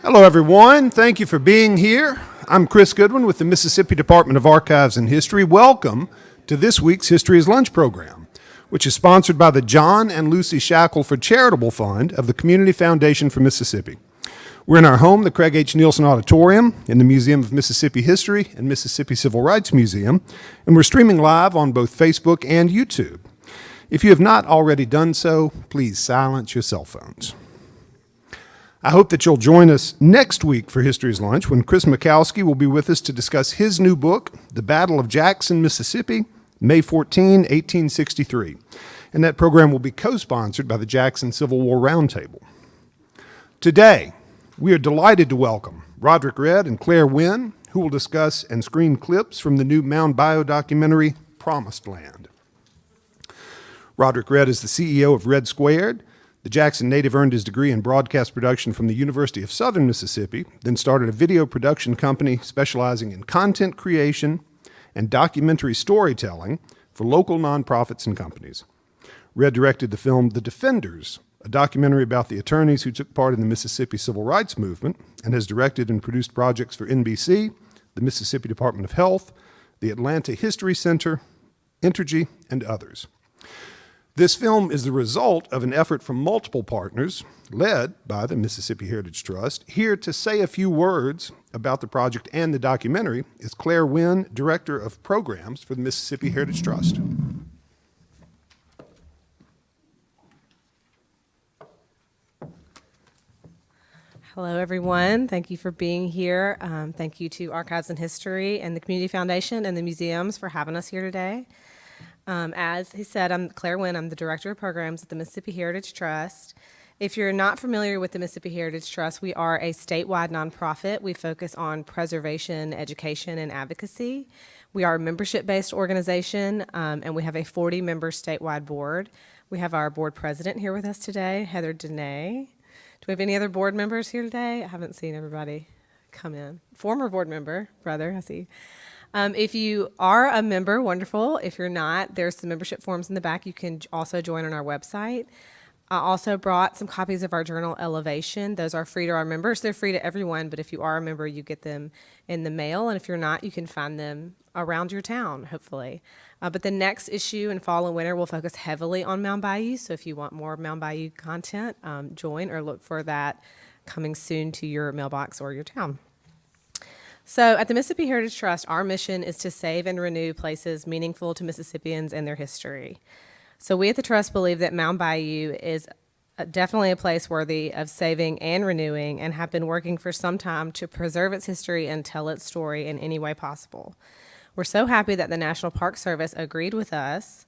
Hello, everyone. Thank you for being here. I'm Chris Goodwin with the Mississippi Department of Archives and History. Welcome to this week's History is Lunch program, which is sponsored by the John and Lucy Shackelford Charitable Fund of the Community Foundation for Mississippi. We're in our home, the Craig H. Nielsen Auditorium, in the Museum of Mississippi History and Mississippi Civil Rights Museum, and we're streaming live on both Facebook and YouTube. If you have not already done so, please silence your cell phones. I hope that you'll join us next week for History's Lunch when Chris Mikowski will be with us to discuss his new book, The Battle of Jackson, Mississippi, May 14, 1863. And that program will be co-sponsored by the Jackson Civil War Roundtable. Today, we are delighted to welcome Roderick Red and Claire Winn, who will discuss and screen clips from the new Mound Bayou documentary, Promised Land. Roderick Red is the CEO of Red Squared. The Jackson native earned his degree in broadcast production from the University of Southern Mississippi, then started a video production company specializing in content creation and documentary storytelling for local nonprofits and companies. Red directed the film The Defenders, a documentary about the attorneys who took part in the Mississippi Civil Rights Movement, and has directed and produced projects for NBC, the Mississippi Department of Health, the Atlanta History Center, Entergy, and others. This film is the result of an effort from multiple partners, led by the Mississippi Heritage Trust. Here to say a few words about the project and the documentary is Claire Winn, Director of Programs for the Mississippi Heritage Trust. Hello, everyone. Thank you for being here. Thank you to Archives and History and the Community Foundation and the museums for having us here today. As he said, I'm Claire Winn. I'm the Director of Programs at the Mississippi Heritage Trust. If you're not familiar with the Mississippi Heritage Trust, we are a statewide nonprofit. We focus on preservation, education, and advocacy. We are a membership-based organization, and we have a 40-member statewide board. We have our board president here with us today, Heather Dene. Do we have any other board members here today? I haven't seen everybody come in. Former board member, brother, I see. If you are a member, wonderful. If you're not, there's some membership forms in the back. You can also join on our website. I also brought some copies of our journal, Elevation. Those are free to our members. They're free to everyone, but if you are a member, you get them in the mail. And if you're not, you can find them around your town, hopefully. But the next issue in fall and winter will focus heavily on Mound Bayou. So if you want more Mound Bayou content, join or look for that coming soon to your mailbox or your town. So at the Mississippi Heritage Trust, our mission is to save and renew places meaningful to Mississippians and their history. So we at the Trust believe that Mound Bayou is definitely a place worthy of saving and renewing, and have been working for some time to preserve its history and tell its story in any way possible. We're so happy that the National Park Service agreed with us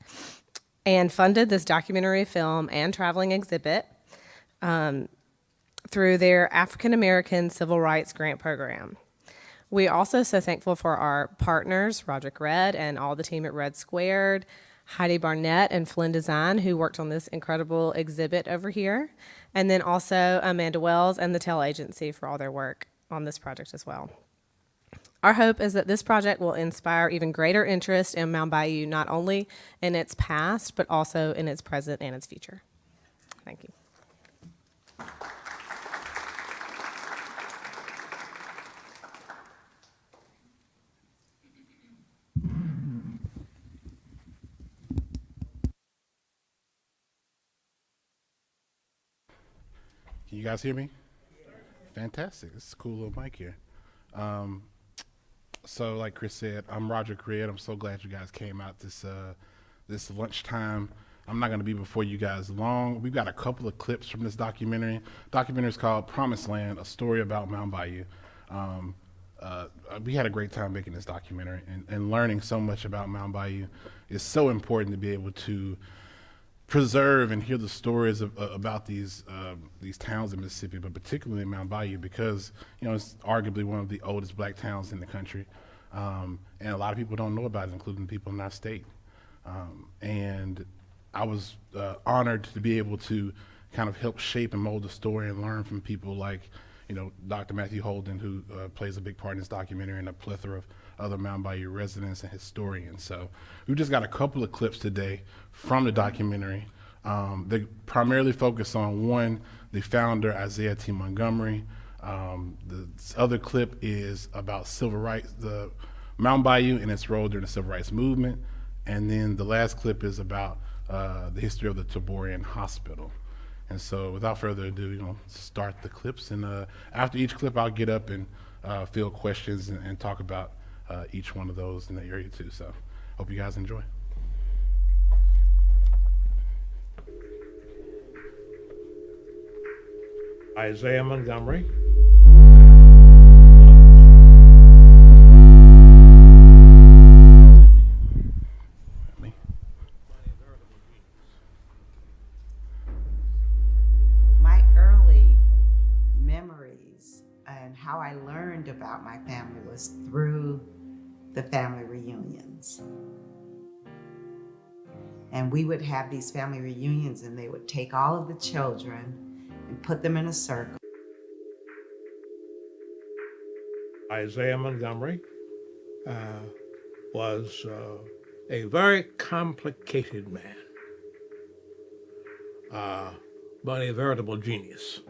and funded this documentary film and traveling exhibit through their African American Civil Rights Grant Program. We're also so thankful for our partners, Roderick Red and all the team at Red Squared, Heidi Barnett and Flynn Design, who worked on this incredible exhibit over here, and then also Amanda Wells and the Tell Agency for all their work on this project as well. Our hope is that this project will inspire even greater interest in Mound Bayou, not only in its past, but also in its present and its future. Thank you. Can you guys hear me? Fantastic. This is a cool little mic here. So like Chris said, I'm Roderick Red. I'm so glad you guys came out this lunchtime. I'm not going to be before you guys long. We've got a couple of clips from this documentary. The documentary is called Promised Land, a story about Mound Bayou. We had a great time making this documentary, and learning so much about Mound Bayou is so important to be able to preserve and hear the stories about these towns in Mississippi, but particularly Mound Bayou, because it's arguably one of the oldest black towns in the country, and a lot of people don't know about it, including people in our state. And I was honored to be able to kind of help shape and mold the story and learn from people like Dr. Matthew Holden, who plays a big part in this documentary, and a plethora of other Mound Bayou residents and historians. So we've just got a couple of clips today from the documentary. They primarily focus on, one, the founder, Isaiah T. Montgomery, The other clip is about civil rights, the Mound Bayou and its role during the civil rights movement. And then the last clip is about the history of the Taborian Hospital. And so without further ado, start the clips. And after each clip, I'll get up and field questions and talk about each one of those in the area too. So hope you guys enjoy. Isaiah Montgomery. My early memories and how I learned about my family was through the family reunions. And we would have these family reunions and they would take all of the children and put them in a circle. Isaiah Montgomery was a very complicated man, but a veritable genius.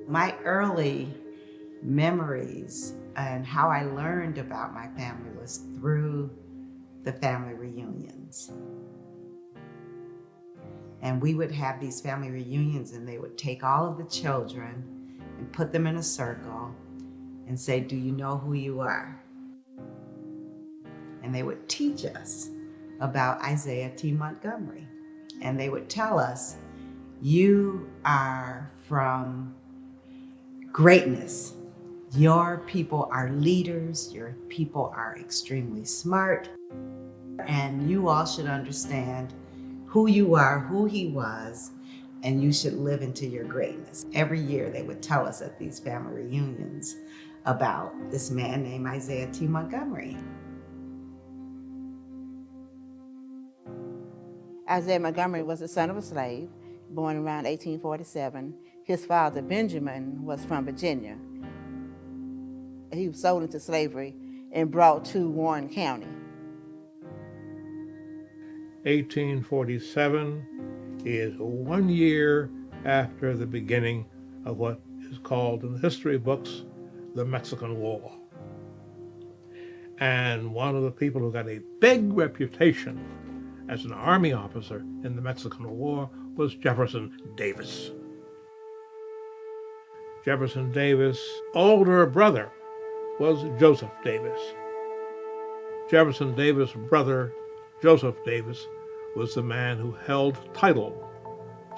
My early memories and how I learned about my family was through the family reunions. And we would have these family reunions and they would take all of the children and put them in a circle and say, "Do you know who you are?" And they would teach us about Isaiah T. Montgomery. And they would tell us, "You are from greatness. Your people are leaders. Your people are extremely smart. And you all should understand who you are, who he was, and you should live into your greatness." Every year they would tell us at these family reunions about this man named Isaiah T. Montgomery. Isaiah Montgomery was the son of a slave, born around 1847. His father, Benjamin, was from Virginia. He was sold into slavery and brought to Warren County. 1847 is 1 year after the beginning of what is called in the history books the Mexican War. And one of the people who got a big reputation as an army officer in the Mexican War was Jefferson Davis. Jefferson Davis' older brother was Joseph Davis. Jefferson Davis' brother, Joseph Davis, was the man who held title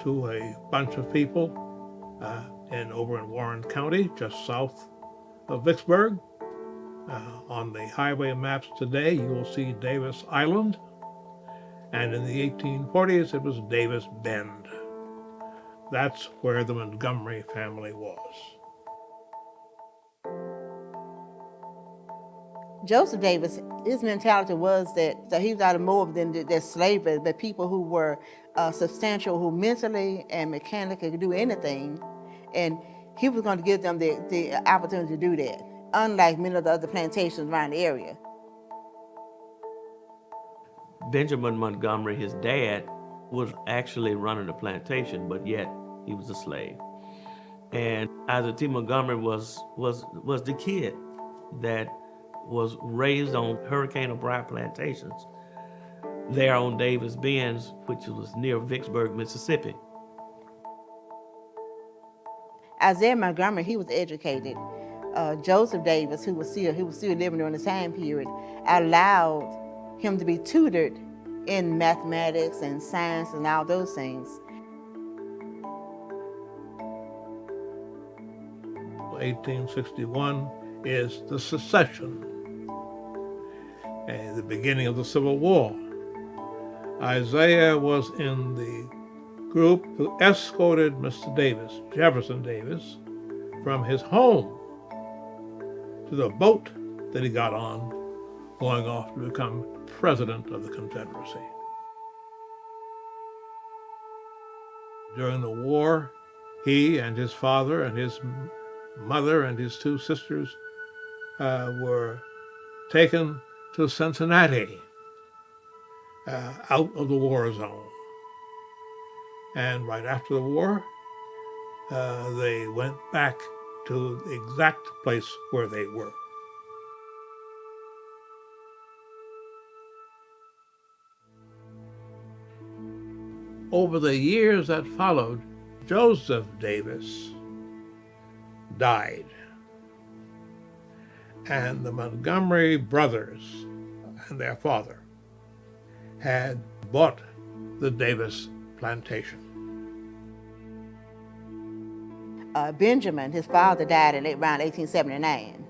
to a bunch of people over in Warren County, just south of Vicksburg. On the highway maps today, you will see Davis Island, and in the 1840s, it was Davis Bend. That's where the Montgomery family was. Joseph Davis, his mentality was that he was out of more than the slavery, but people who were substantial, who mentally and mechanically could do anything, and he was going to give them the opportunity to do that, unlike many of the other plantations around the area. Benjamin Montgomery, his dad, was actually running the plantation, but yet he was a slave. And Isaiah T. Montgomery was the kid that was raised on Hurricane O'Brien plantations there on Davis Bend, which was near Vicksburg, Mississippi. Isaiah Montgomery, he was educated. Joseph Davis, who was still living during the time period, allowed him to be tutored in mathematics and science and all those things. 1861 is the secession, and the beginning of the Civil War. Isaiah was in the group who escorted Mr. Davis, Jefferson Davis, from his home to the boat that he got on, going off to become president of the Confederacy. During the war, he and his father and his mother and his two sisters were taken to Cincinnati, out of the war zone. And right after the war, they went back to the exact place where they were. Over the years that followed, Joseph Davis died. And the Montgomery brothers and their father had bought the Davis plantation. Benjamin, his father, died in around 1879.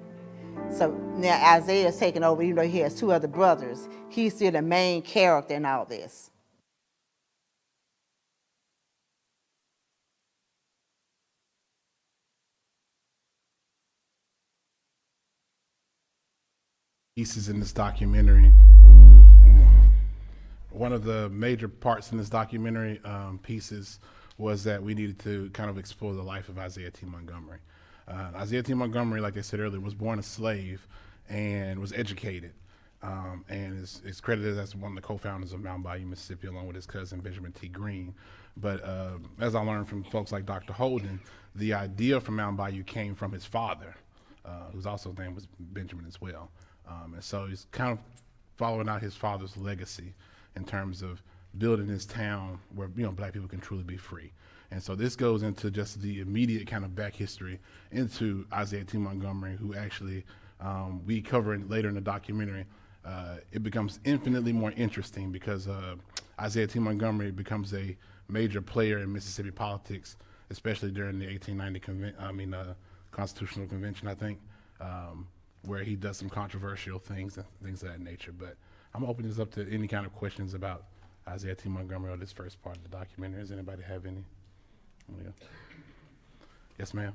So now Isaiah's taken over, even though he has two other brothers. He's still the main character in all this. Pieces in this documentary. One of the major parts in this documentary pieces was that we needed to kind of explore the life of Isaiah T. Montgomery. Isaiah T. Montgomery, like I said earlier, was born a slave and was educated, and is credited as one of the co-founders of Mound Bayou, Mississippi, along with his cousin Benjamin T. Green. But as I learned from folks like Dr. Holden, the idea for Mound Bayou came from his father, whose also name was Benjamin as well. And so he's kind of following out his father's legacy in terms of building this town where black people can truly be free. And so this goes into just the immediate kind of back history into Isaiah T. Montgomery, who actually we cover later in the documentary. It becomes infinitely more interesting because Isaiah T. Montgomery becomes a major player in Mississippi politics, especially during the 1890 Constitutional Convention, I think, where he does some controversial things and things of that nature. But I'm opening this up to any kind of questions about Isaiah T. Montgomery or this first part of the documentary. Does anybody have any? Yes, ma'am.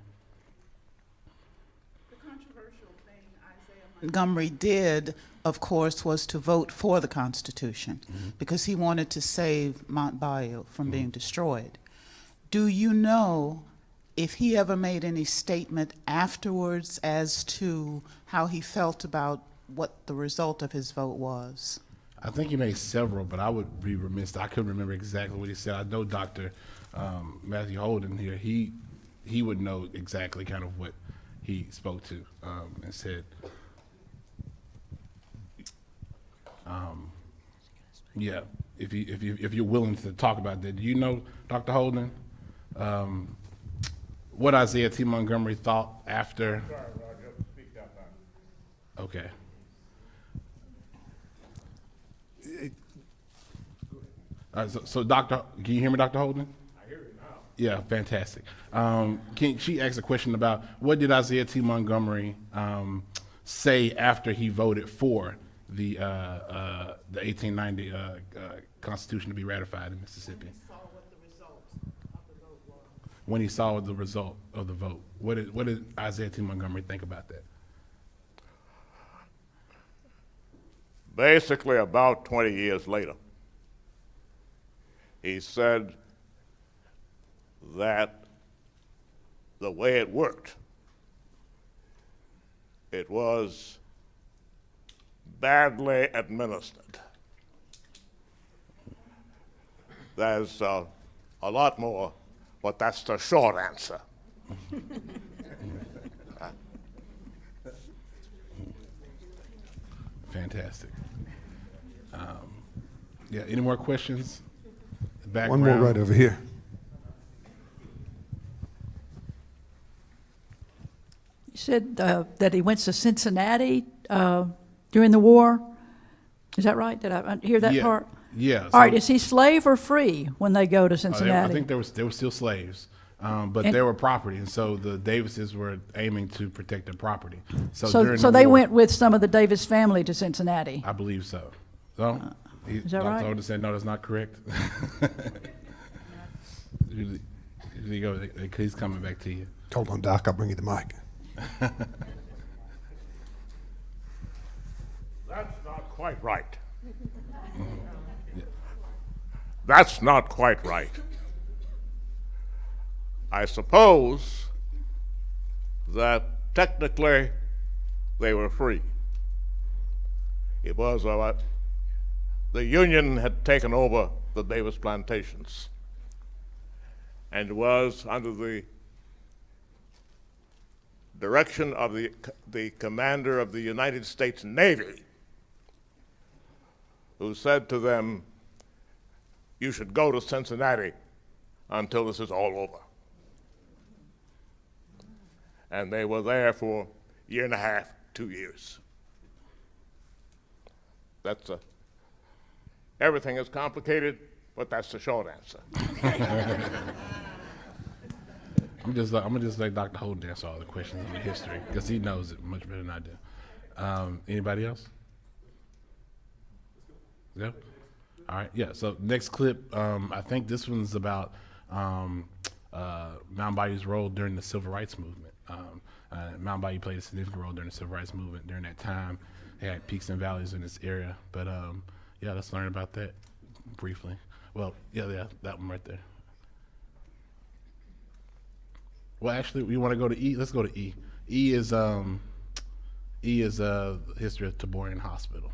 The controversial thing Isaiah Montgomery did, of course, was to vote for the Constitution because he wanted to save Mount Bayou from being destroyed. Do you know if he ever made any statement afterwards as to how he felt about what the result of his vote was? I think he made several, but I would be remiss. I couldn't remember exactly what he said. I know Dr. Matthew Holden here, he would know exactly kind of what he spoke to and said. Yeah, if you're willing to talk about that. Do you know, Dr. Holden, what Isaiah T. Montgomery thought after? Sorry, Roger, speak up now. Okay. So Doctor, can you hear me, Dr. Holden? I hear you now. Yeah, fantastic. She asked a question about what did Isaiah T. Montgomery say after he voted for the 1890 Constitution to be ratified in Mississippi? When he saw what the result of the vote. What did Isaiah T. Montgomery think about that? Basically, about 20 years later, he said that the way it worked, it was badly administered. There's a lot more, but that's the short answer. Fantastic. Yeah, any more questions? One more right over here. You said that he went to Cincinnati during the war. Is that right? Did I hear that part? Yeah. All right. Is he slave or free when they go to Cincinnati? I think they were still slaves, but they were property, and so the Davises were aiming to protect their property. So they went with some of the Davis family to Cincinnati. I believe so. So is that right? Dr. Holden said no, that's not correct. He's coming back to you. Hold on, Doc. I'll bring you the mic. That's not quite right. That's not quite right. I suppose that technically they were free. It was the Union had taken over the Davis plantations, and it was under the direction of the commander of the United States Navy, who said to them, "You should go to Cincinnati until this is all over." And they were there for a year and a half, 2 years. That's everything is complicated, but that's the short answer. I'm gonna just let Dr. Holden answer all the questions on the history because he knows it much better than I do. Anybody else? Yeah. All right. Yeah. So next clip, I think this one's about Mound Bayou's role during the Civil Rights Movement. Mound Bayou played a significant role during the Civil Rights Movement during that time. It had peaks and valleys in this area, but yeah, let's learn about that briefly. Well, yeah, that one right there. Well, actually, we want to go to E. Let's go to E. E is history of Taborian Hospital.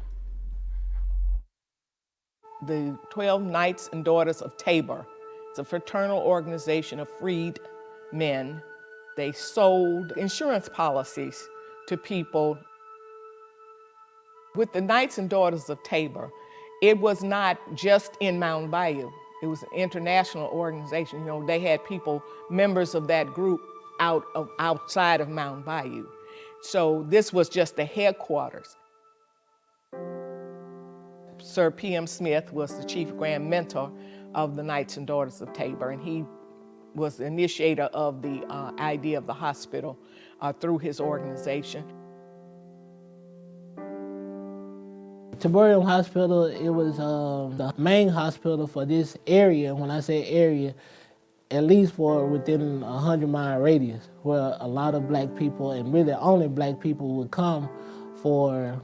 The 12 Knights and Daughters of Tabor. It's a fraternal organization of freed men. They sold insurance policies to people. With the Knights and Daughters of Tabor, it was not just in Mound Bayou. It was an international organization. You know, they had people, members of that group, outside of Mound Bayou. So this was just the headquarters. Sir P.M. Smith was the chief grand mentor of the Knights and Daughters of Tabor, and he was the initiator of the idea of the hospital through his organization. Taborian Hospital, it was the main hospital for this area. When I say area, at least for within a 100-mile radius, where a lot of black people, and really only black people, would come for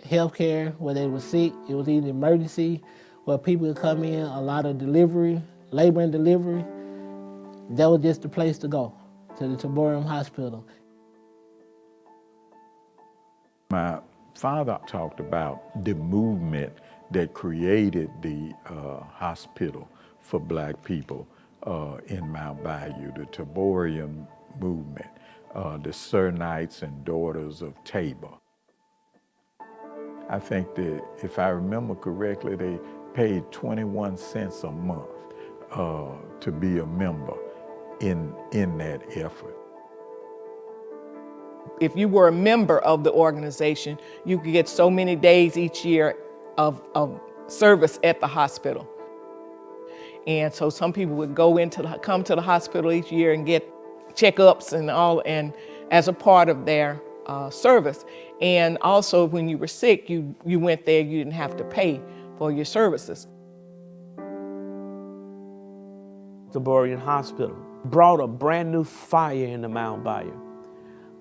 health care, where they were sick. It was either emergency, where people would come in, a lot of delivery, labor and delivery. That was just the place to go, to the Taborian Hospital. My father talked about the movement that created the hospital for black people in Mount Bayou, the Taborian movement, the Sir Knights and Daughters of Tabor. I think that, if I remember correctly, they paid 21 cents a month to be a member in that effort. If you were a member of the organization, you could get so many days each year of service at the hospital. And so some people would come to the hospital each year and get checkups and all, and as a part of their service. And also, when you were sick, you went there, you didn't have to pay for your services. Taborian Hospital brought a brand new fire into Mound Bayou.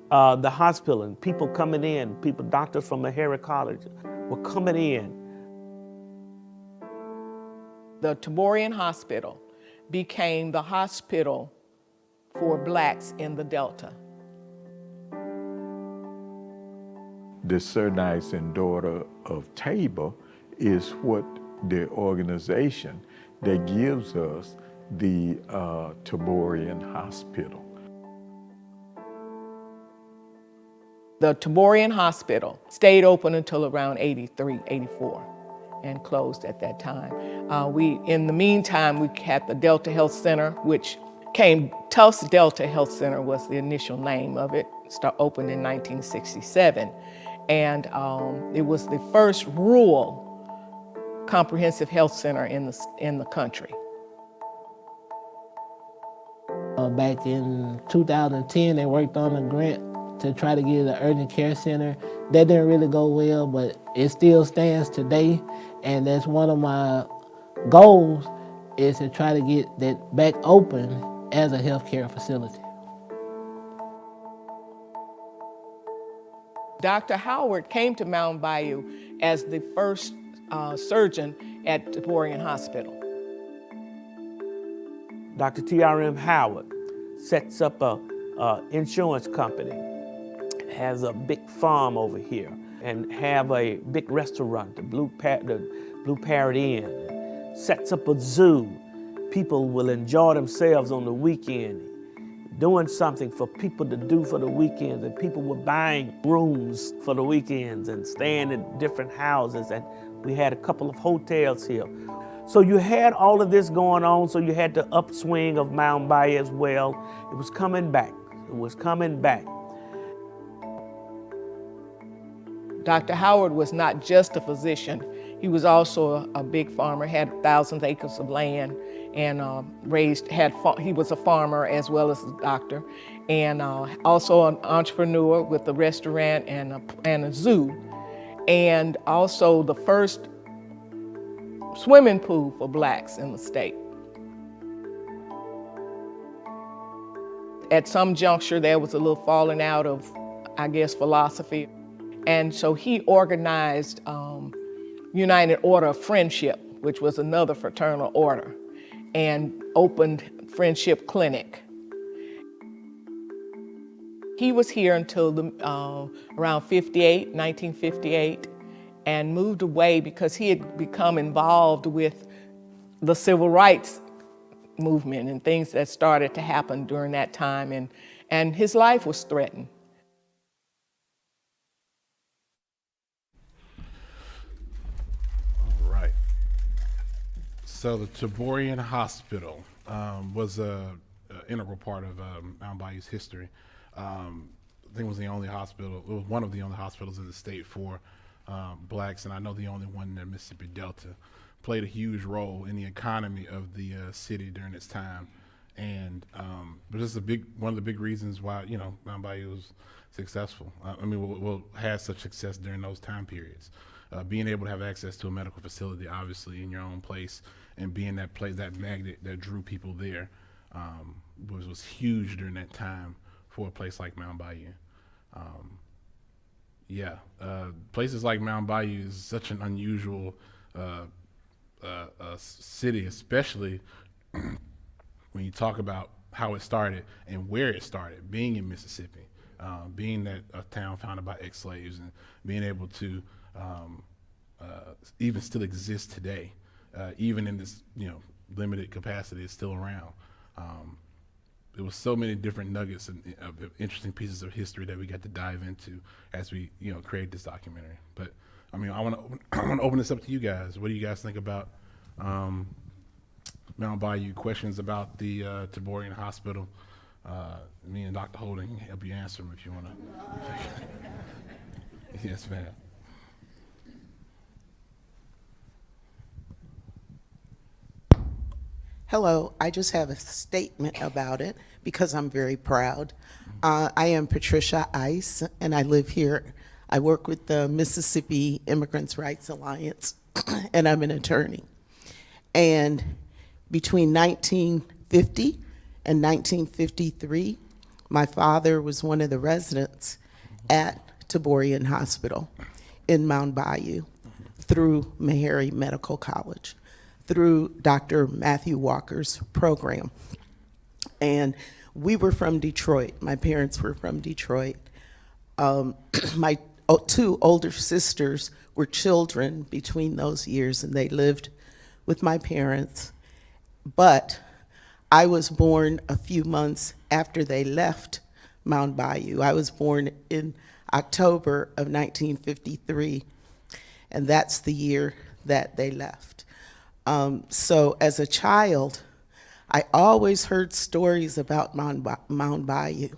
The hospital and people coming in, doctors from Meharry College were coming in. The Taborian Hospital became the hospital for blacks in the Delta. The Sir Knights and Daughter of Tabor is what the organization that gives us the Taborian Hospital. The Taborian Hospital stayed open until around 83, 84, and closed at that time. In the meantime, we had the Delta Health Center, which Tulsa Delta Health Center was the initial name of it. Opened in 1967. And it was the first rural comprehensive health center in the country. Back in 2010, they worked on a grant to try to get an urgent care center. That didn't really go well, but it still stands today. And that's one of my goals, is to try to get that back open as a healthcare facility. Dr. Howard came to Mound Bayou as the first surgeon at Taborian Hospital. Dr. T.R.M. Howard sets up a insurance company, has a big farm over here, and have a big restaurant, the Blue Parrot Inn, sets up a zoo. People will enjoy themselves on the weekend, doing something for people to do for the weekends, and people were buying rooms for the weekends and staying in different houses, and we had a couple of hotels here. So you had all of this going on, so you had the upswing of Mound Bayou as well. It was coming back. It was coming back. Dr. Howard was not just a physician. He was also a big farmer, had thousands of acres of land, and he was a farmer as well as a doctor, and also an entrepreneur with a restaurant and a zoo, and also the first swimming pool for blacks in the state. At some juncture, there was a little falling out of, I guess, philosophy. And so he organized United Order of Friendship, which was another fraternal order, and opened Friendship Clinic. He was here until around 1958, and moved away because he had become involved with the civil rights movement and things that started to happen during that time, and his life was threatened. All right. So the Taborian Hospital was an integral part of Mound Bayou's history. I think it was the only hospital, it was one of the only hospitals in the state for blacks, and I know the only one in the Mississippi Delta. Played a huge role in the economy of the city during its time, and but this is one of the big reasons why Mound Bayou was successful. We'll had such success during those time periods. Being able to have access to a medical facility, obviously in your own place, and being that place, that magnet that drew people there, was huge during that time for a place like Mound Bayou. Places like Mound Bayou is such an unusual city, especially when you talk about how it started and where it started, being in Mississippi, being that a town founded by ex-slaves, and being able to even still exist today, even in this limited capacity, it's still around. There was so many different nuggets of interesting pieces of history that we got to dive into as we create this documentary. But I want to open this up to you guys. What do you guys think about Mound Bayou? Questions about the Taborian Hospital? Me and Dr. Holding can help you answer them if you want to. Yes, ma'am. Hello, I just have a statement about it because I'm very proud. I am Patricia Ice, and I live here. I work with the Mississippi Immigrants' Rights Alliance, and I'm an attorney. And between 1950 and 1953, my father was one of the residents at Taborian Hospital in Mound Bayou through Meharry Medical College, through Dr. Matthew Walker's program. And we were from Detroit. My parents were from Detroit. My two older sisters were children between those years, and they lived with my parents. But I was born a few months after they left Mound Bayou. I was born in October of 1953, and that's the year that they left. So as a child, I always heard stories about Mound Bayou,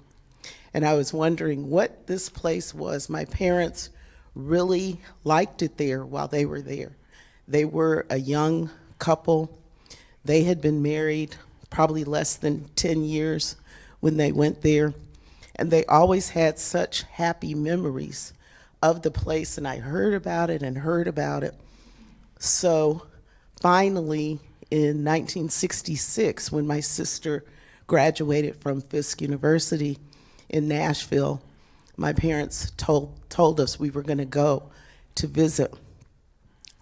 and I was wondering what this place was. My parents really liked it there while they were there. They were a young couple. They had been married probably less than 10 years when they went there, and they always had such happy memories of the place, and I heard about it and heard about it. So finally, in 1966, when my sister graduated from Fisk University in Nashville, my parents told us we were going to go to visit.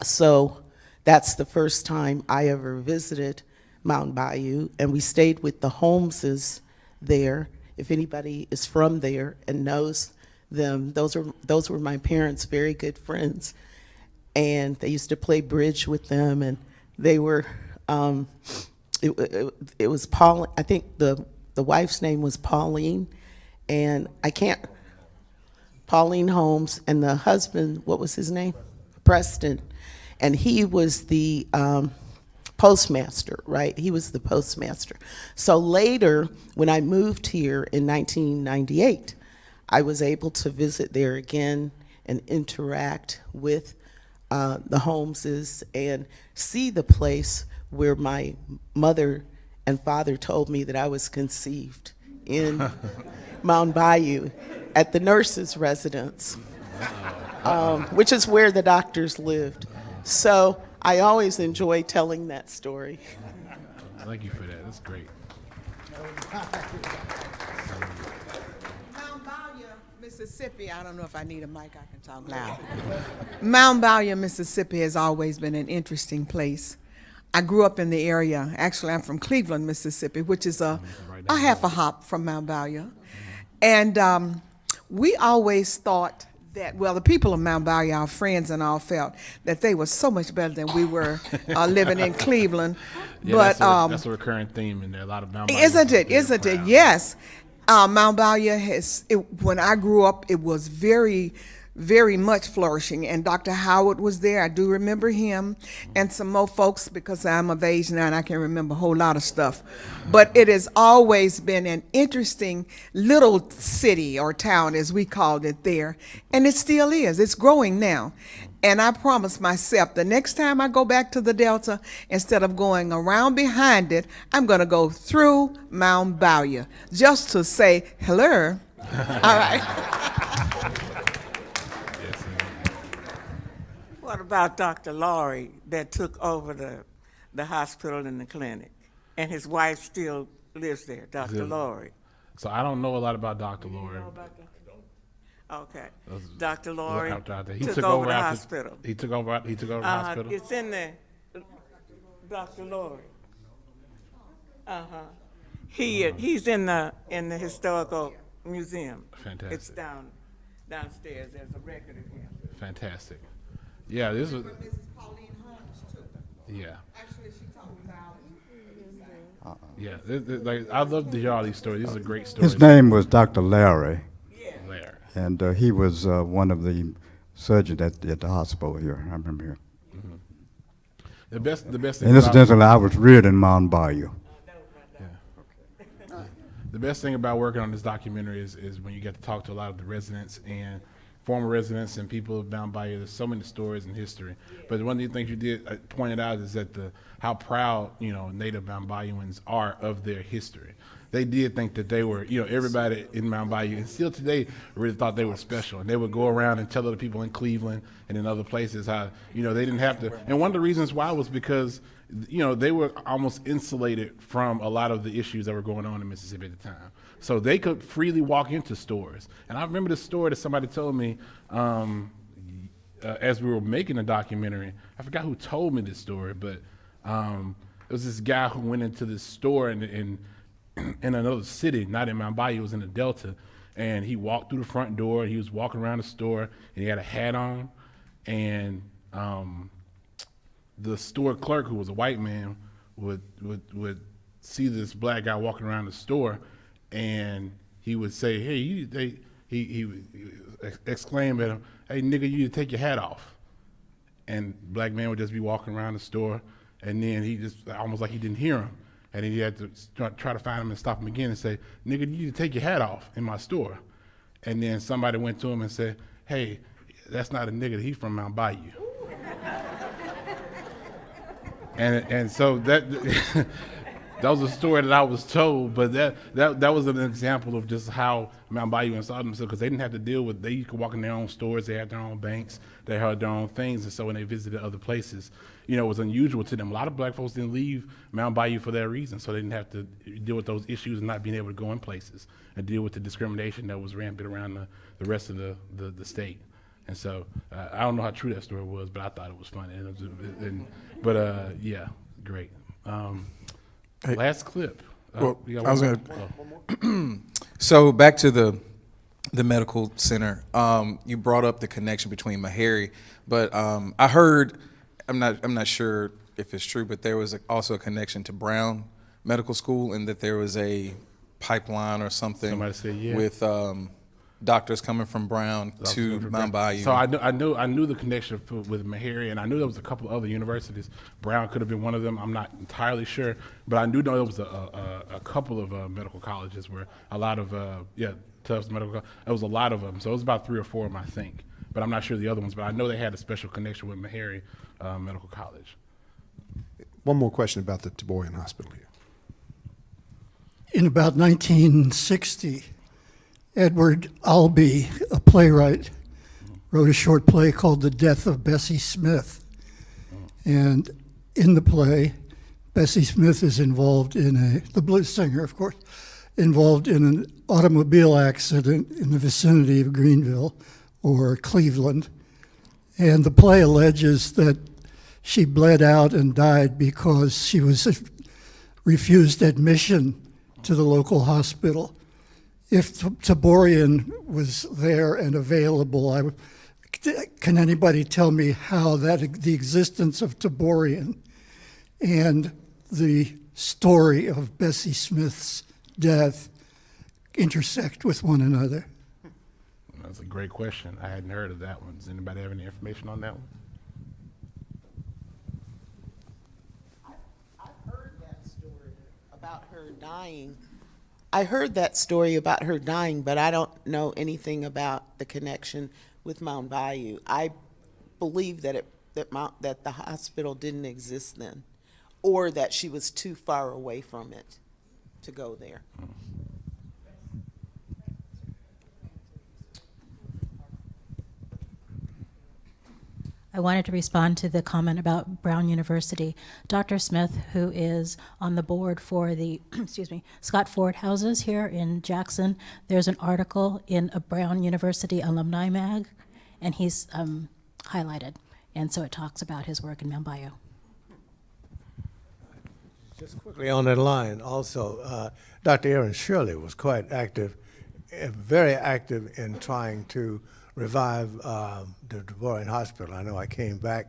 So that's the first time I ever visited Mound Bayou, and we stayed with the Holmeses there. If anybody is from there and knows them, those were my parents' very good friends, and they used to play bridge with them, and they were. It was Paul. I think the the wife's name was Pauline, and Pauline Holmes, and the husband, what was his name? Preston. And he was the postmaster, right? He was the postmaster. So later, when I moved here in 1998, I was able to visit there again and interact with the Holmeses and see the place where my mother and father told me that I was conceived in Mound Bayou at the nurses' residence, which is where the doctors lived. So I always enjoy telling that story. Thank you for that. That's great. Mound Bayou, Mississippi, I don't know if I need a mic, I can talk loud. Mound Bayou, Mississippi has always been an interesting place. I grew up in the area. Actually, I'm from Cleveland, Mississippi, which is a half a hop from Mound Bayou. And we always thought that, well, the people of Mound Bayou, our friends and all, felt that they were so much better than we were living in Cleveland. Yeah, But that's a recurring theme in there. A lot of Mound Bayou. isn't it? Yes. Mound Bayou when I grew up, it was very, very much flourishing. And Dr. Howard was there. I do remember him and some more folks because I'm of age now and I can remember a whole lot of stuff. But it has always been an interesting little city or town, as we called it there. And it still is. It's growing now. And I promised myself the next time I go back to the Delta, instead of going around behind it, I'm going to go through Mound Bayou just to say hello. All right. What about Dr. Laurie that took over the hospital and the clinic? And his wife still lives there, Dr. Laurie. So I don't know a lot about Dr. Laurie. Okay. Dr. Laurie He took over the hospital. He took over the hospital. It's in there. Dr. Laurie. He's in the historical museum. Fantastic. It's downstairs. There's a record of him. Fantastic. Yeah, this was. Mrs. Pauline Holmes too. Yeah. Actually, she talked about. Yeah, like I love to hear all these stories. These are great stories. His name was Dr. Larry. Larry. And he was one of the surgeons at the hospital here. I remember here. Mm-hmm. The best thing. And incidentally, I was reared in Mound Bayou. The best thing about working on this documentary is when you get to talk to a lot of the residents and former residents and people of Mound Bayou. There's so many stories and history. But one of the things you did pointed out is that how proud native Mound Bayouans are of their history. They did think that they were, everybody in Mound Bayou, and still today, really thought they were special. And they would go around and tell other people in Cleveland and in other places how, they didn't have to. And one of the reasons why was because, they were almost insulated from a lot of the issues that were going on in Mississippi at the time. So they could freely walk into stores. And I remember this story that somebody told me as we were making the documentary. I forgot who told me this story, but it was this guy who went into this store in another city, not in Mound Bayou, it was in the Delta, and he walked through the front door, and he was walking around the store, and he had a hat on, and the store clerk, who was a white man, would see this black guy walking around the store, and he would say, hey, he would exclaim at him, hey, nigga, you need to take your hat off. And black man would just be walking around the store, and then he just, almost like he didn't hear him. And then he had to try to find him and stop him again and say, nigga, you need to take your hat off in my store. And then somebody went to him and said, hey, that's not a nigga, he's from Mound Bayou. and so that was a story that I was told, but that was an example of just how Mound Bayou installed themselves, because they didn't have to deal with, they could walk in their own stores, they had their own banks, they had their own things, and so when they visited other places, it was unusual to them. A lot of black folks didn't leave Mound Bayou for that reason, so they didn't have to deal with those issues and not being able to go in places and deal with the discrimination that was rampant around the rest of the state. And so I don't know how true that story was, but I thought it was funny. Yeah, great. Last clip. So back to the medical center. You brought up the connection between Meharry, but I heard, I'm not sure if it's true, but there was also a connection to Brown Medical School, and that there was a pipeline or something. Somebody said, yeah. With doctors coming from Brown to Mount Bayou. So I knew the connection with Meharry, and I knew there was a couple of other universities. Brown could have been one of them. I'm not entirely sure, but I do know there was a couple of medical colleges where a lot of Tufts Medical. There was a lot of them. So it was about 3 or 4 of them, I think. But I'm not sure the other ones. But I know they had a special connection with Meharry Medical College. One more question about the Taborian Hospital here. In about 1960, Edward Albee, a playwright, wrote a short play called The Death of Bessie Smith. And in the play, Bessie Smith is involved in the blues singer, of course, involved in an automobile accident in the vicinity of Greenville or Cleveland. And the play alleges that she bled out and died because she was refused admission to the local hospital. If Taborian was there and available, can anybody tell me how the existence of Taborian and the story of Bessie Smith's death intersect with one another? That's a great question. I hadn't heard of that one. Does anybody have any information on that one? I've heard that story about her dying. I heard that story about her dying, but I don't know anything about the connection with Mound Bayou. I believe that that the hospital didn't exist then, or that she was too far away from it to go there. I wanted to respond to the comment about Brown University. Dr. Smith, who is on the board for the Scott Ford houses here in Jackson, there's an article in a Brown University alumni mag, and he's highlighted. And so it talks about his work in Mound Bayou. Just quickly on that line, also, Dr. Aaron Shirley was quite active, very active in trying to revive the Taborian Hospital. I know I came back,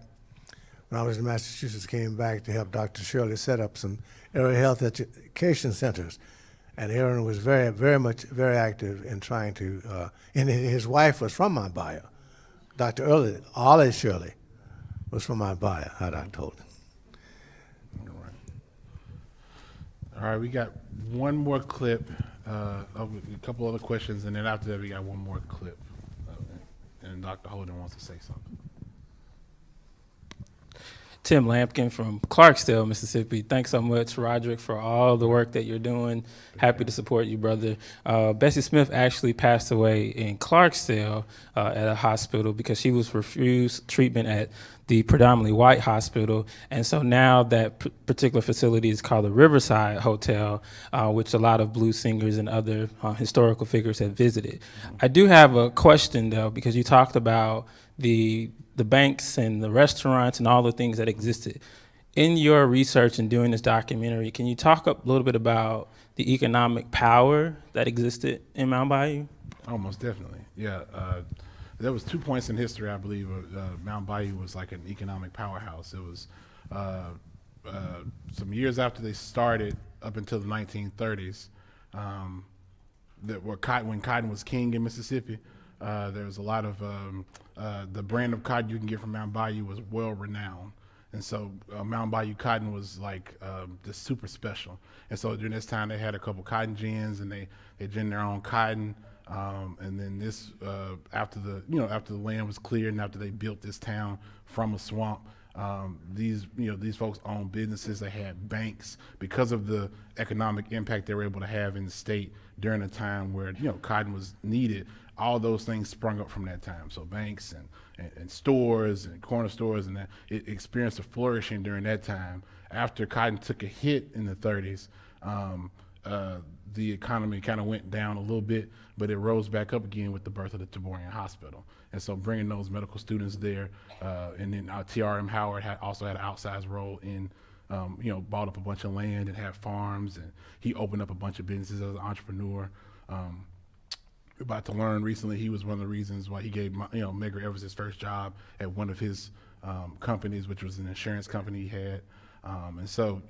when I was in Massachusetts, came back to help Dr. Shirley set up some area health education centers. And Aaron was very active in trying to, and his wife was from Mount Bayou. Dr. Ollie Shirley was from Mount Bayou, had I told him. All right, we got one more clip, a couple other questions, and then after that we got one more clip. And Dr. Holden wants to say something. Tim Lampkin from Clarksdale, Mississippi. Thanks so much, Roderick, for all the work that you're doing. Happy to support you, brother. Bessie Smith actually passed away in Clarksdale at a hospital because she was refused treatment at the predominantly white hospital. And so now that particular facility is called the Riverside Hotel, which a lot of blues singers and other historical figures have visited. I do have a question, though, because you talked about the banks and the restaurants and all the things that existed. In your research and doing this documentary, can you talk a little bit about the economic power that existed in Mound Bayou? Oh, most definitely. Yeah. There was 2 points in history, I believe. Mound Bayou was like an economic powerhouse. It was some years after they started, up until the 1930s, when cotton was king in Mississippi. There was a lot of the brand of cotton you can get from Mound Bayou was well renowned, and so Mound Bayou cotton was like just super special. And so during this time, they had a couple cotton gins, and they ginned their own cotton. And then this after the land was cleared and after they built this town from a swamp, these folks owned businesses. They had banks because of the economic impact they were able to have in the state during a time where cotton was needed. All those things sprung up from that time. So banks and stores and corner stores, and that it experienced a flourishing during that time. After cotton took a hit in the 30s, the economy kind of went down a little bit, but it rose back up again with the birth of the Taborian Hospital. And so bringing those medical students there, and then T.R.M. Howard also had an outsized role in, bought up a bunch of land and had farms, and he opened up a bunch of businesses as an entrepreneur. We're about to learn recently he was one of the reasons why he gave Medgar Evers his first job at one of his companies, which was an insurance company he had. And so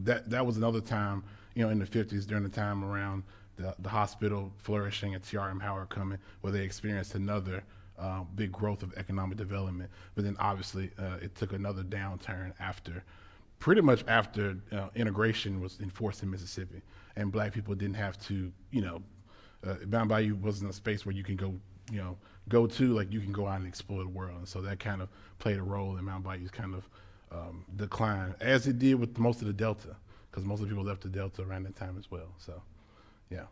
that was another time, in the 50s, during the time around the hospital flourishing and T.R.M. Howard coming, where they experienced another big growth of economic development. But then obviously it took another downturn pretty much after integration was enforced in Mississippi, and black people didn't have to, Mound Bayou wasn't a space where you can go to, like you can go out and explore the world. And so that kind of played a role in Mound Bayou's kind of decline, as it did with most of the Delta, because most of the people left the Delta around that time as well. So, yeah.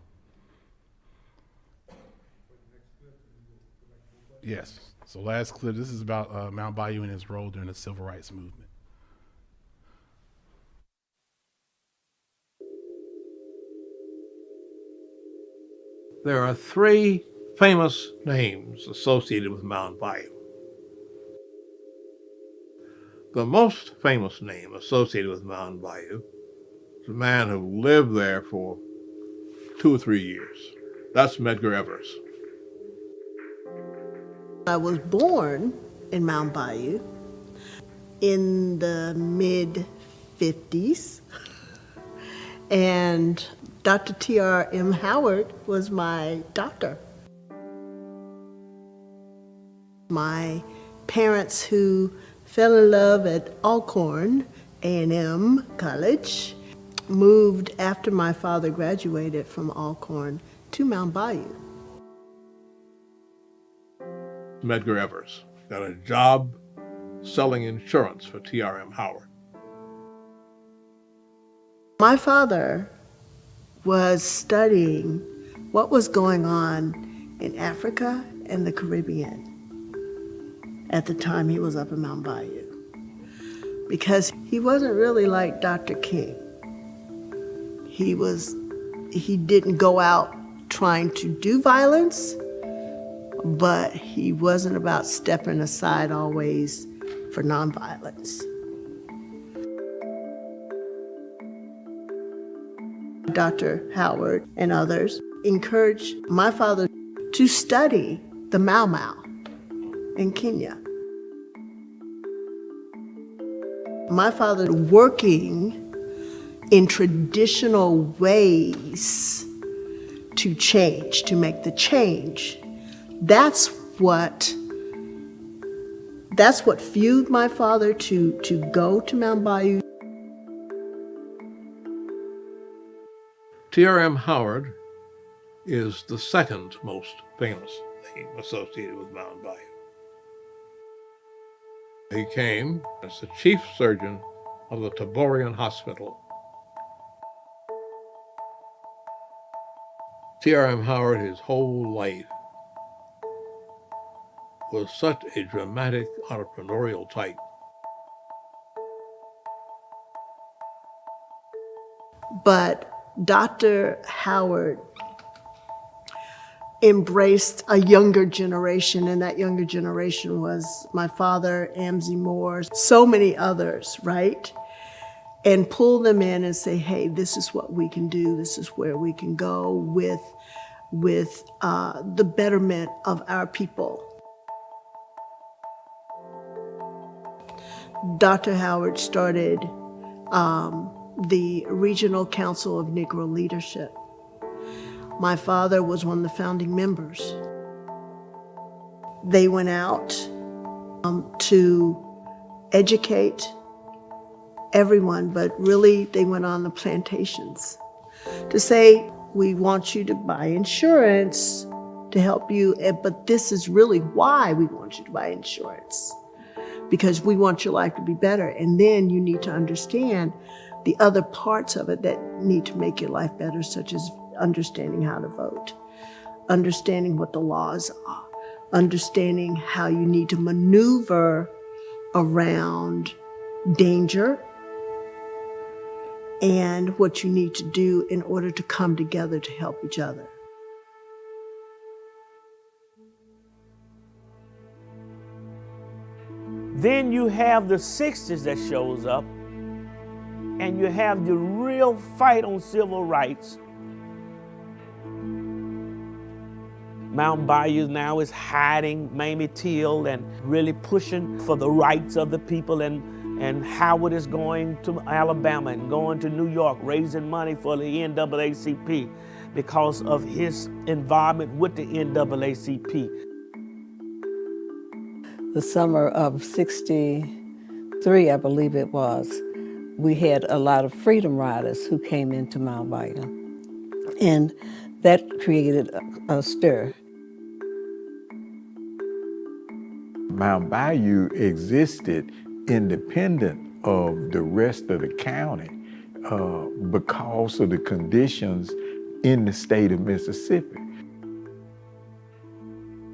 Yes. So last clip, this is about Mound Bayou and his role during the Civil Rights Movement. There are three famous names associated with Mound Bayou. The most famous name associated with Mound Bayou is a man who lived there for 2 or 3 years. That's Medgar Evers. I was born in Mound Bayou in the mid-50s, and Dr. T.R.M. Howard was my doctor. My parents, who fell in love at Alcorn A&M College, moved after my father graduated from Alcorn to Mound Bayou. Medgar Evers got a job selling insurance for T.R.M. Howard. My father was studying what was going on in Africa and the Caribbean at the time he was up in Mound Bayou, because he wasn't really like Dr. King. He didn't go out trying to do violence, but he wasn't about stepping aside always for nonviolence. Dr. Howard and others encouraged my father to study the Mau Mau in Kenya. My father working in traditional ways to change, to make the change. That's what fueled my father to go to Mound Bayou. T.R.M. Howard is the second most famous name associated with Mound Bayou. He came as the chief surgeon of the Taborian Hospital. T.R.M. Howard, his whole life, was such a dramatic entrepreneurial type. But Dr. Howard embraced a younger generation, and that younger generation was my father, Amzie Moore, so many others, right? And pull them in and say, hey, this is what we can do, this is where we can go with the betterment of our people. Dr. Howard started the Regional Council of Negro Leadership. My father was one of the founding members. They went out to educate everyone, but really they went on the plantations to say, we want you to buy insurance to help you, but this is really why we want you to buy insurance, because we want your life to be better. And then you need to understand the other parts of it that need to make your life better, such as understanding how to vote, understanding what the laws are, understanding how you need to maneuver around danger, and what you need to do in order to come together to help each other. Then you have the 60s that shows up, and you have the real fight on civil rights. Mound Bayou now is hiding Mamie Till and really pushing for the rights of the people, and Howard is going to Alabama and going to New York, raising money for the NAACP. because of his involvement with the NAACP. The summer of '63, I believe it was, we had a lot of freedom riders who came into Mound Bayou. And that created a stir. Mount Bayou existed independent of the rest of the county because of the conditions in the state of Mississippi.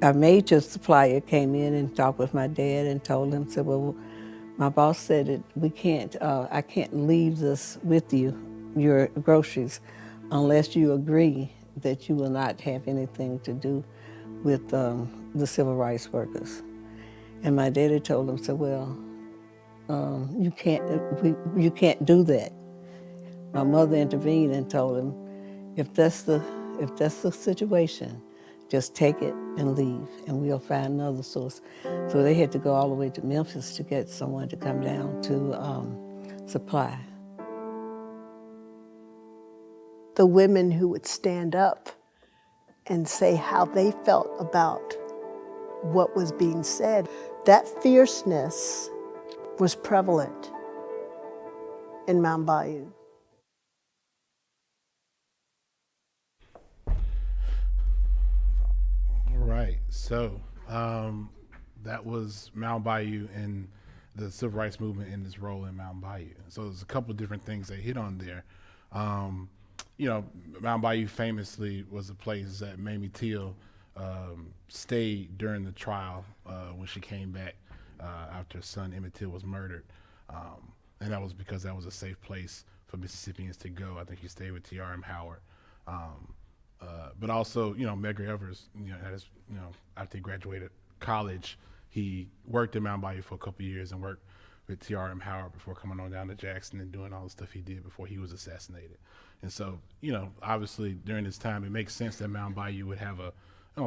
Our major supplier came in and talked with my dad and told him, said, well, my boss said that we can't, I can't leave this with you, your groceries, unless you agree that you will not have anything to do with the civil rights workers. And my daddy told him, said, well, you can't do that. My mother intervened and told him, if that's the situation, just take it and leave, and we'll find another source. So they had to go all the way to Memphis to get someone to come down to supply. The women who would stand up and say how they felt about what was being said, that fierceness was prevalent in Mound Bayou. Right. So that was Mound Bayou and the civil rights movement and its role in Mound Bayou. So there's a couple of different things they hit on there. You know, Mound Bayou famously was a place that Mamie Till stayed during the trial when she came back after her son Emmett Till was murdered. And that was because that was a safe place for Mississippians to go. I think he stayed with T.R.M. Howard. But also, you know, Medgar Evers, you know, after he graduated college, he worked in Mound Bayou for a couple of years and worked with T.R.M. Howard before coming on down to Jackson and doing all the stuff he did before he was assassinated. And so, you know, obviously during this time, it makes sense that Mound Bayou would have a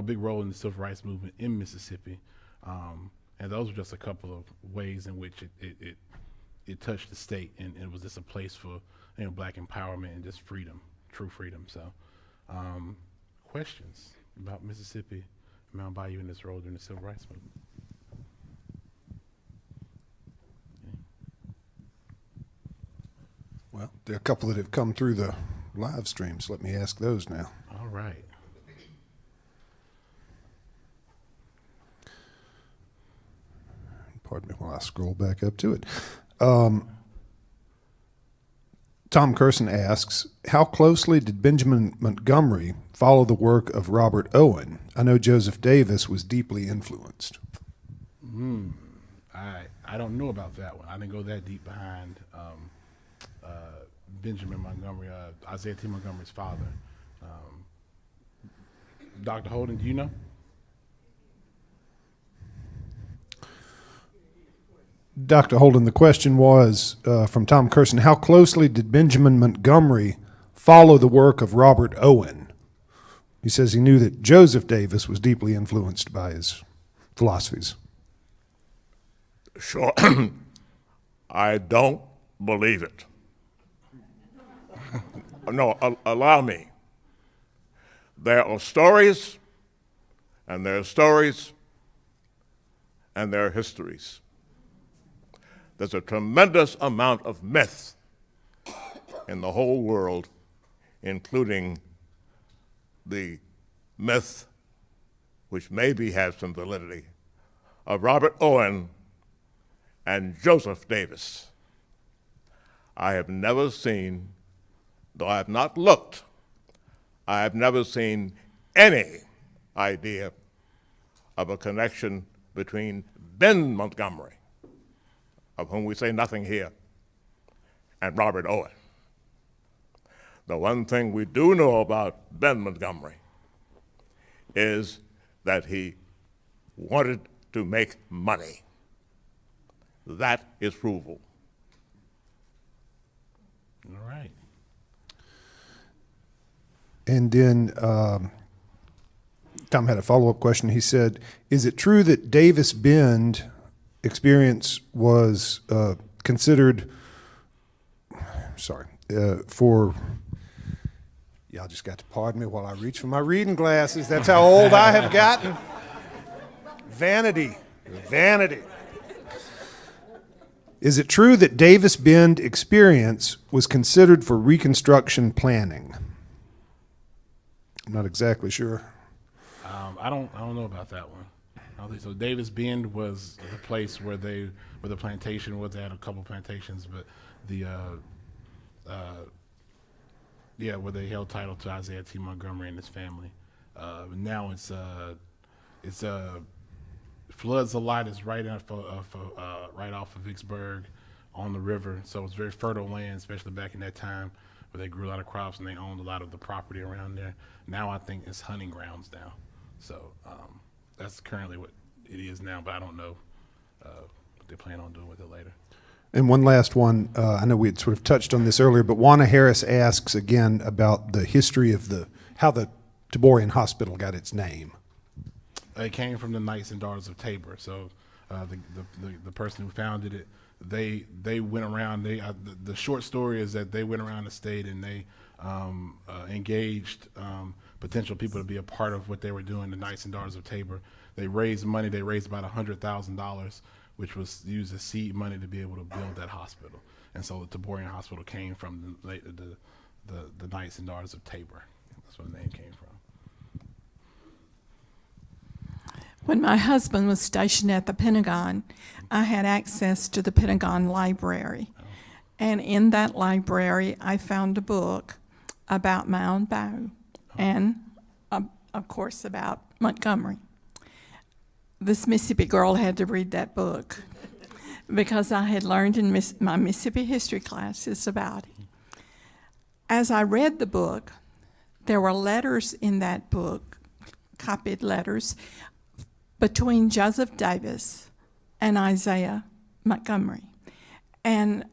big role in the civil rights movement in Mississippi. And those were just a couple of ways in which it touched the state, and it was just a place for, you know, black empowerment and just freedom, true freedom. So, questions about Mississippi, Mound Bayou, and its role during the civil rights movement? Well, there are a couple that have come through the live stream, so let me ask those now. All right. Pardon me while I scroll back up to it. Tom Curson asks, how closely did Benjamin Montgomery follow the work of Robert Owen? I know Joseph Davis was deeply influenced. I don't know about that one. I didn't go that deep behind Benjamin Montgomery, Isaiah T. Montgomery's father. Dr. Holden, do you know? Dr. Holden, the question was from Tom Curson, how closely did Benjamin Montgomery follow the work of Robert Owen? He says he knew that Joseph Davis was deeply influenced by his philosophies. Sure. I don't believe it. No, allow me. There are stories, and there are stories, and there are histories. There's a tremendous amount of myth in the whole world, including the myth, which maybe has some validity, of Robert Owen and Joseph Davis. I have never seen, though I have not looked, I have never seen any idea of a connection between Ben Montgomery, of whom we say nothing here, and Robert Owen. The one thing we do know about Ben Montgomery is that he wanted to make money. That is provable. All right. And then Tom had a follow-up question. He said, is it true that Davis Bend experience was considered, Y'all just got to pardon me while I reach for my reading glasses. That's how old I have gotten. Vanity. Vanity. Is it true that Davis Bend experience was considered for Reconstruction planning? I'm not exactly sure. I don't know about that one. I don't think so. Davis Bend was the place where the plantation was. They had a couple plantations, but where they held title to Isaiah T. Montgomery and his family. Now it's floods a lot. It's right off of Vicksburg on the river, so it's very fertile land, especially back in that time where they grew a lot of crops and they owned a lot of the property around there. Now I think it's hunting grounds now, so that's currently what it is now. But I don't know what they plan on doing with it later. And one last one, I know we had sort of touched on this earlier, but Juana Harris asks again about the history of how the Taborian Hospital got its name. It came from the Knights and Daughters of Tabor. So the person who founded it, they went around. The short story is that they went around the state and they engaged potential people to be a part of what they were doing. The Knights and Daughters of Tabor. They raised money. They raised about $100,000, which was used as seed money to be able to build that hospital. And so the Taborian Hospital came from the Knights and Daughters of Tabor. That's where the name came from. When my husband was stationed at the Pentagon, I had access to the Pentagon library. And in that library, I found a book about Mound Bayou and, of course, about Montgomery. This Mississippi girl had to read that book because I had learned in my Mississippi history classes about it. As I read the book, there were letters in that book, copied letters, between Joseph Davis and Isaiah Montgomery. And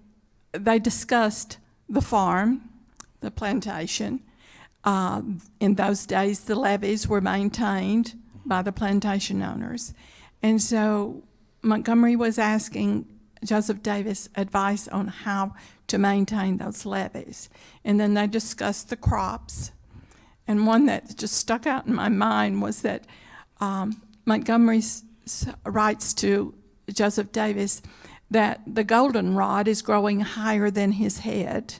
they discussed the farm, the plantation. In those days, the levees were maintained by the plantation owners. And so Montgomery was asking Joseph Davis advice on how to maintain those levees. And then they discussed the crops. And one that just stuck out in my mind was that Montgomery writes to Joseph Davis that the goldenrod is growing higher than his head.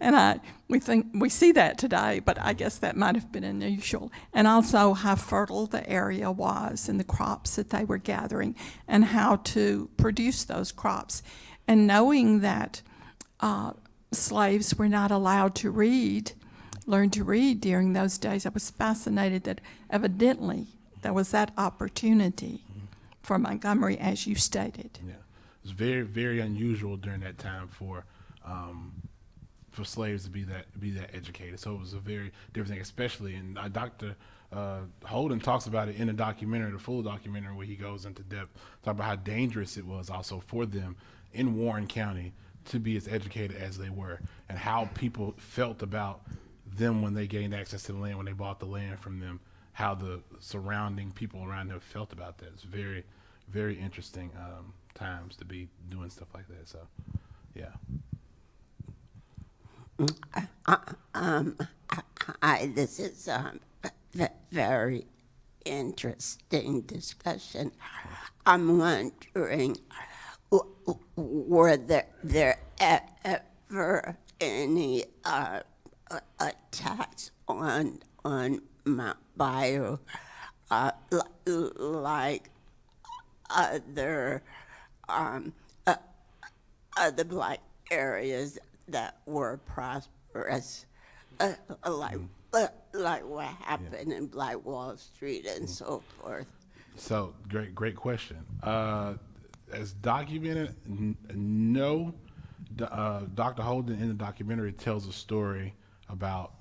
And we see that today, but I guess that might have been unusual. And also how fertile the area was and the crops that they were gathering and how to produce those crops. And knowing that slaves were not allowed to learn to read during those days, I was fascinated that evidently there was that opportunity for Montgomery, as you stated. Yeah, it was very, very unusual during that time for slaves to be that educated. So it was a very different thing, especially. And Dr. Holden talks about it in the documentary, the full documentary, where he goes into depth, talk about how dangerous it was also for them in Warren County to be as educated as they were, and how people felt about them when they gained access to the land, when they bought the land from them, how the surrounding people around them felt about that. It's very, very interesting times to be doing stuff like that. So, yeah. This is a very interesting discussion. I'm wondering, were there ever any attacks on Mount Bayou like other black areas that were prosperous, like what happened in Black Wall Street and so forth? So great question. As documented, no. Dr. Holden in the documentary tells a story about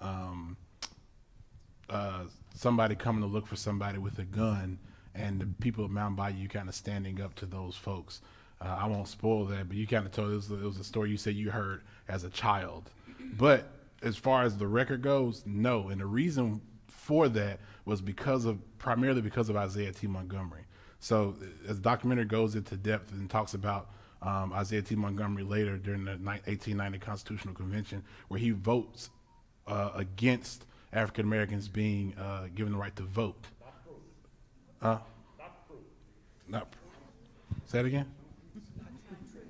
somebody coming to look for somebody with a gun, and the people of Mound Bayou kind of standing up to those folks. I won't spoil that, but you kind of told it was a story you said you heard as a child. But as far as the record goes, no. And the reason for that was primarily because of Isaiah T. Montgomery. So as the documentary goes into depth and talks about Isaiah T. Montgomery later during the 1890 Constitutional Convention, where he votes against African Americans being given the right to vote. Not say it again.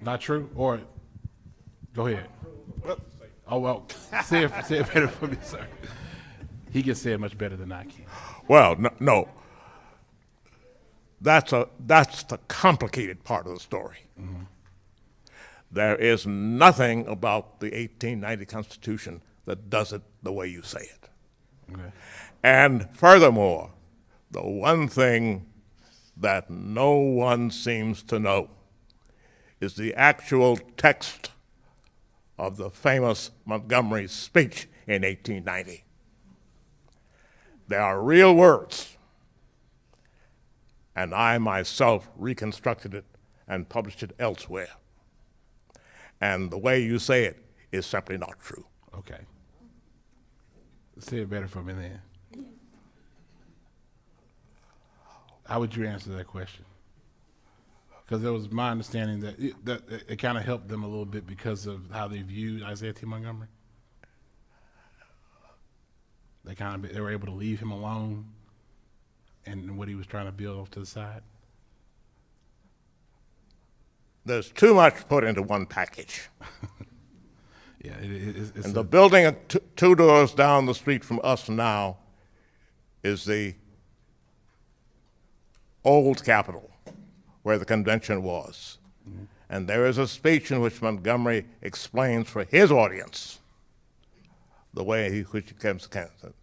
Not true, or go ahead. Oh well, say it better for me, sir. He can say it much better than I can. Well, no. That's the complicated part of the story. Mm-hmm. There is nothing about the 1890 Constitution that does it the way you say it. Okay. And furthermore, the one thing that no one seems to know is the actual text of the famous Montgomery speech in 1890. There are real words, and I myself reconstructed it and published it elsewhere. And the way you say it is simply not true. Okay. Say it better for me then. How would you answer that question? Because it was my understanding that it kind of helped them a little bit because of how they viewed Isaiah T. Montgomery. They were able to leave him alone and what he was trying to build off to the side. There's too much put into one package. Yeah, it's and the building two doors down the street from us now is the old Capitol, where the convention was. Mm-hmm. And there is a speech in which Montgomery explains for his audience the way he becomes candidate.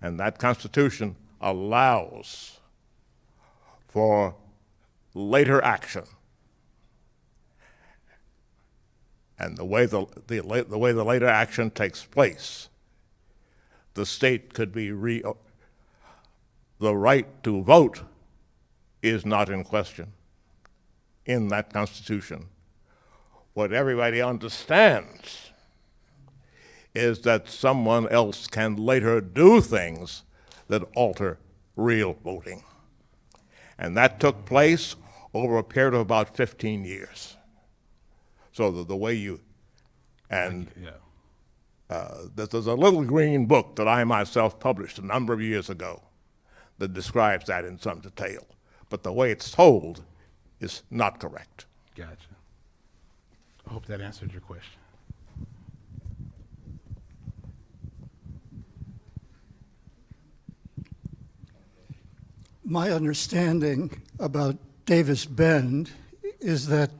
And that Constitution allows for later action. And the way the later action takes place, the state could be the right to vote is not in question in that Constitution. What everybody understands is that someone else can later do things that alter real voting. And that took place over a period of about 15 years. So the way you, and there's a little green book that I myself published a number of years ago that describes that in some detail. But the way it's told is not correct. Gotcha. I hope that answered your question. My understanding about Davis Bend is that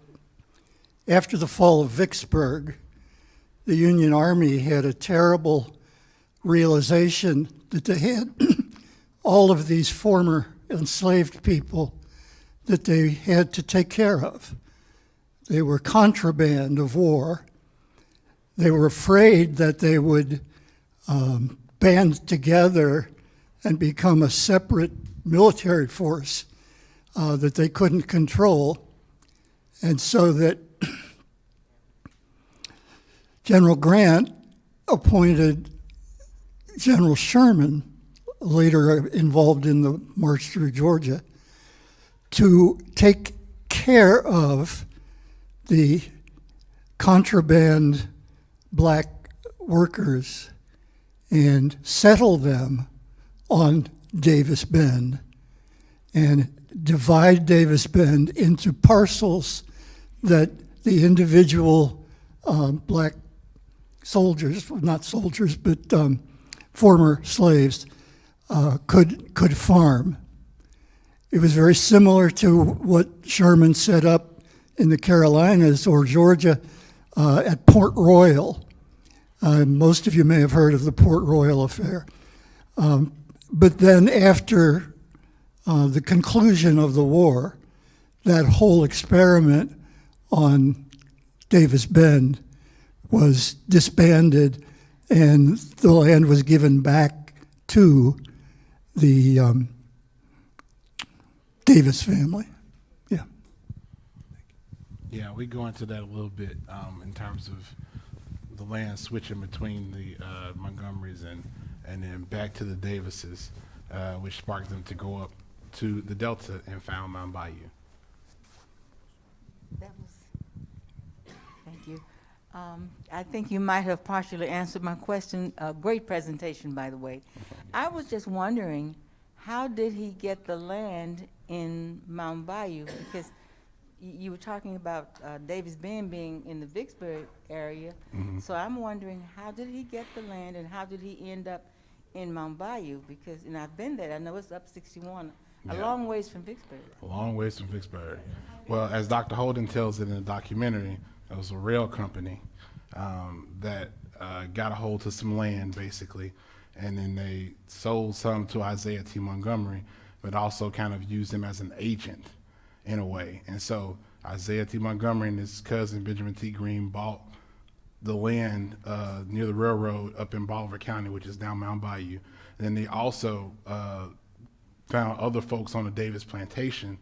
after the fall of Vicksburg, the Union Army had a terrible realization that they had all of these former enslaved people that they had to take care of. They were contraband of war. They were afraid that they would band together and become a separate military force that they couldn't control. And so that General Grant appointed General Sherman, later involved in the March through Georgia, to take care of the contraband black workers and settle them on Davis Bend and divide Davis Bend into parcels that the individual black soldiers, not soldiers, but former slaves could farm. It was very similar to what Sherman set up in the Carolinas or Georgia at Port Royal. Most of you may have heard of the Port Royal affair. But then after the conclusion of the war, that whole experiment on Davis Bend was disbanded and the land was given back to the Davis family. Yeah. Yeah, we go into that a little bit in terms of the land switching between the Montgomerys and then back to the Davises, which sparked them to go up to the Delta and found Mound Bayou. Thank you. I think you might have partially answered my question. Great presentation, by the way. I was just wondering, how did he get the land in Mound Bayou? Because you were talking about Davis Bend being in the Vicksburg area. So I'm wondering, how did he get the land and how did he end up in Mound Bayou? Because, and I've been there, I know it's up 61, a long ways from Vicksburg. A long ways from Vicksburg. Well, as Dr. Holden tells it in the documentary, it was a rail company that got a hold of some land, basically, and then they sold some to Isaiah T. Montgomery, but also kind of used him as an agent in a way. And so Isaiah T. Montgomery and his cousin Benjamin T. Green bought the land near the railroad up in Bolivar County, which is down Mound Bayou. And then they also found other folks on the Davis plantation,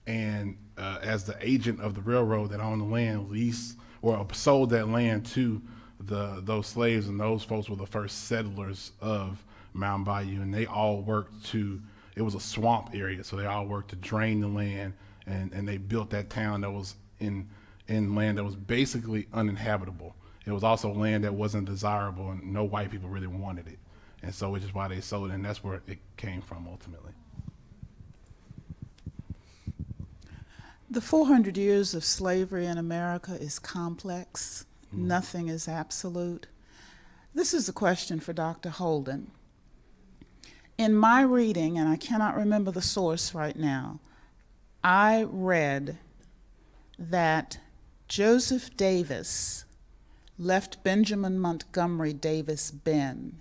and as the agent of the railroad that owned the land, leased or sold that land to those slaves, and those folks were the first settlers of Mound Bayou, and they all worked to, it was a swamp area, so they all worked to drain the land, and they built that town that was in land that was basically uninhabitable. It was also land that wasn't desirable, and no white people really wanted it, and so which is why they sold it, and that's where it came from ultimately. The 400 years of slavery in America is complex. Nothing is absolute. This is a question for Dr. Holden. In my reading, and I cannot remember the source right now, I read that Joseph Davis left Benjamin Montgomery Davis Bend,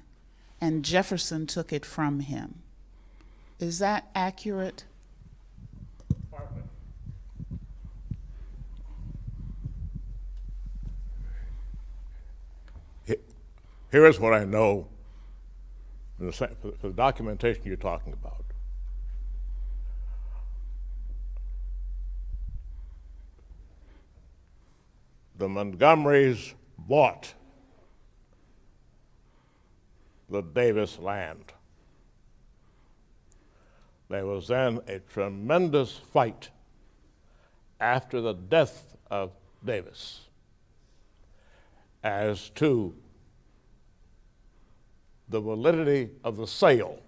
and Jefferson took it from him. Is that accurate? Here is what I know for the documentation you're talking about. The Montgomerys bought the Davis land. There was then a tremendous fight after the death of Davis as to the validity of the sale.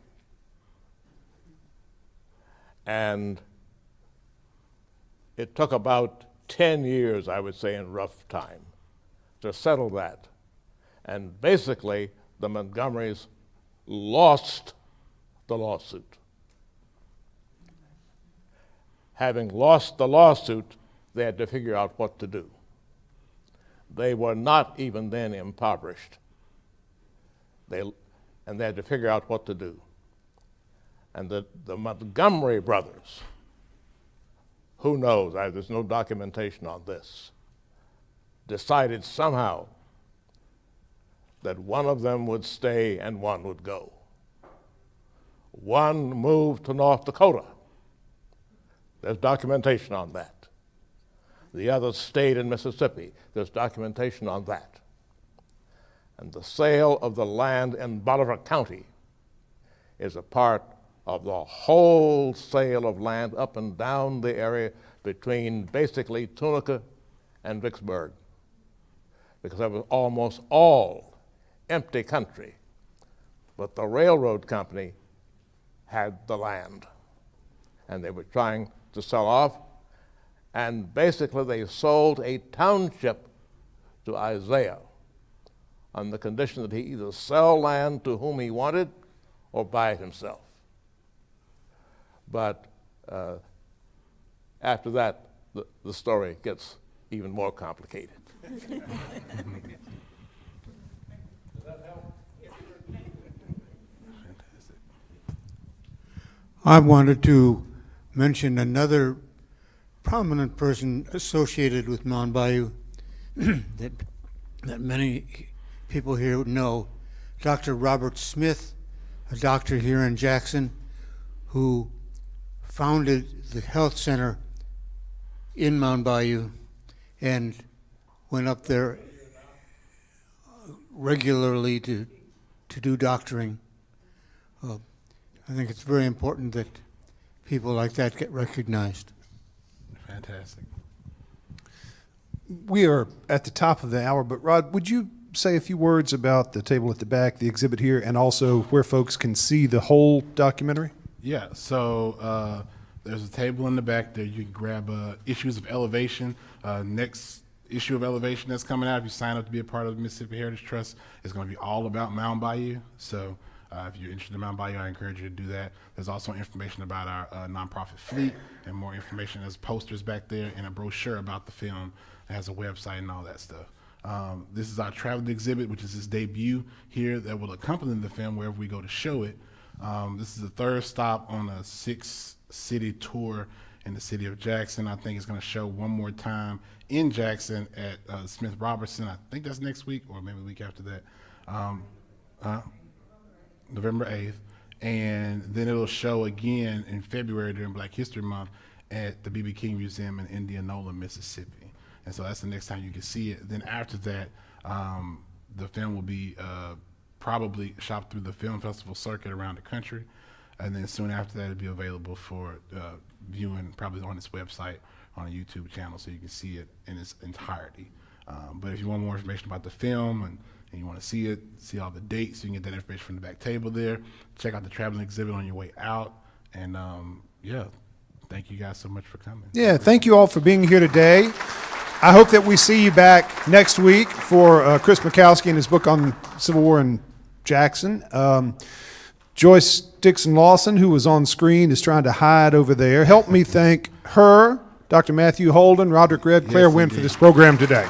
And it took about 10 years, I would say, in rough time to settle that. And basically, the Montgomerys lost the lawsuit. Having lost the lawsuit, they had to figure out what to do. They were not even then impoverished. And they had to figure out what to do. And the Montgomery brothers, who knows, there's no documentation on this, decided somehow that one of them would stay and one would go. One moved to North Dakota. There's documentation on that. The other stayed in Mississippi. There's documentation on that. And the sale of the land in Bolivar County is a part of the whole sale of land up and down the area between basically Tunica and Vicksburg, because it was almost all empty country, but the railroad company had the land, and they were trying to sell off, and basically they sold a township to Isaiah on the condition that he either sell land to whom he wanted or buy it himself. But after that, the story gets even more complicated. I wanted to mention another prominent person associated with Mound Bayou that many people here know, Dr. Robert Smith, a doctor here in Jackson, who founded the health center in Mound Bayou and went up there regularly to do doctoring. I think it's very important that people like that get recognized. Fantastic. We are at the top of the hour, but Rod, would you say a few words about the table at the back, the exhibit here, and also where folks can see the whole documentary? Yeah, so there's a table in the back there. You can grab issues of Elevation. Next issue of Elevation that's coming out, if you sign up to be a part of the Mississippi Heritage Trust, it's going to be all about Mound Bayou. So if you're interested in Mound Bayou, I encourage you to do that. There's also information about our nonprofit fleet and more information. There's posters back there and a brochure about the film. It has a website and all that stuff. This is our traveling exhibit, which is its debut here that will accompany the film wherever we go to show it. This is the third stop on a 6-city tour in the city of Jackson. I think it's going to show one more time in Jackson at Smith Robertson. I think that's next week or maybe the week after that. November 8th. And then it'll show again in February during Black History Month at the B.B. King Museum in Indianola, Mississippi. And so that's the next time you can see it. Then after that, the film will be probably shopped through the film festival circuit around the country. And then soon after that, it'll be available for viewing probably on its website, on a YouTube channel, so you can see it in its entirety. But if you want more information about the film and you want to see it, see all the dates, you can get that information from the back table there. Check out the traveling exhibit on your way out. And yeah, thank you guys so much for coming. Yeah, thank you all for being here today. I hope that we see you back next week for Chris Mikowski and his book on Civil War in Jackson. Joyce Dixon Lawson, who was on screen, is trying to hide over there. Help me thank her, Dr. Matthew Holden, Roderick Red, Claire Winn for this program today.